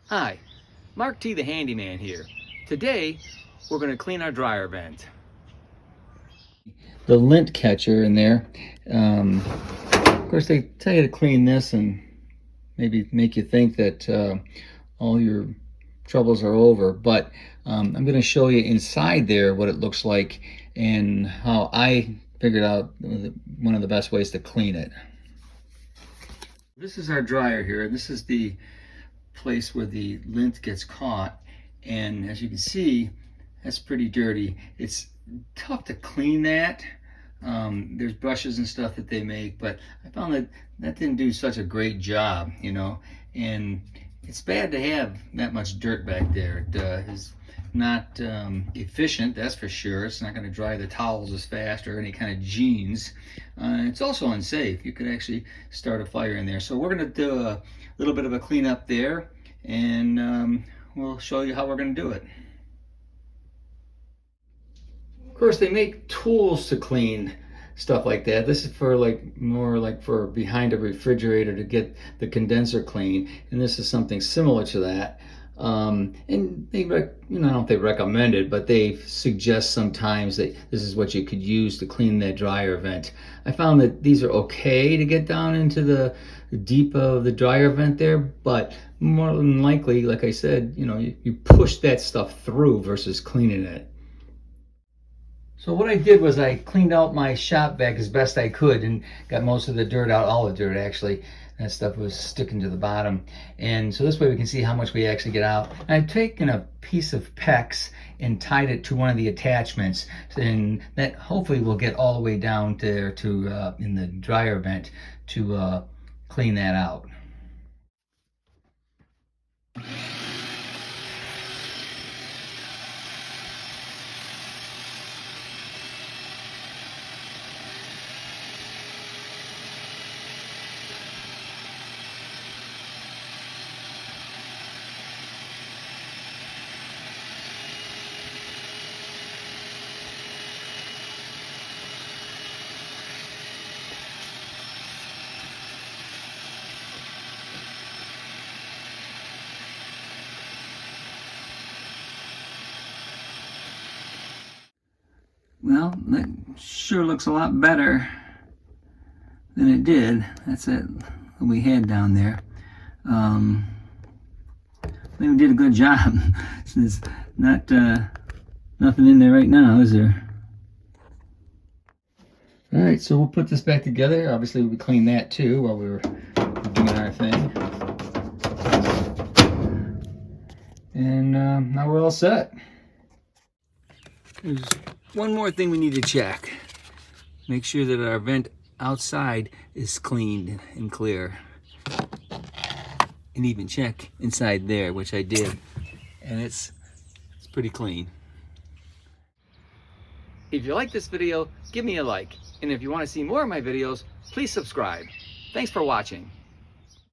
Hi, Mark T the Handyman here. Today, we're going to clean our dryer vent. The lint catcher in there, of course they tell you to clean this and maybe make you think that all your troubles are over, but I'm going to show you inside there what it looks like and how I figured out one of the best ways to clean it. This is our dryer here. This is the place where the lint gets caught, and as you can see, that's pretty dirty. It's tough to clean that. There's brushes and stuff that they make, but I found that didn't do such a great job, you know, and it's bad to have that much dirt back there. It is not efficient, that's for sure. It's not going to dry the towels as fast or any kind of jeans. It's also unsafe. You could actually start a fire in there. So we're going to do a little bit of a cleanup there, and we'll show you how we're going to do it. Of course, they make tools to clean stuff like that. This is for more like for behind a refrigerator to get the condenser clean, and this is something similar to that. And they, I don't know if they recommend it, but they suggest sometimes that this is what you could use to clean that dryer vent. I found that these are okay to get down into the deep of the dryer vent there, but more than likely, like I said, you push that stuff through versus cleaning it. So what I did was I cleaned out my shop vac as best I could and got most of the dirt out, all the dirt actually. That stuff was sticking to the bottom. And so this way we can see how much we actually get out. And I've taken a piece of PEX and tied it to one of the attachments, and that hopefully will get all the way down there to in the dryer vent to clean that out. Well, that sure looks a lot better than it did. That's it, what we had down there. I think we did a good job. There's not nothing in there right now, is there? All right, so we'll put this back together. Obviously, we cleaned that too while we were doing our thing. And now we're all set. There's one more thing we need to check. Make sure that our vent outside is cleaned and clear. And even check inside there, which I did. And it's pretty clean. If you like this video, give me a like. And if you want to see more of my videos, please subscribe. Thanks for watching.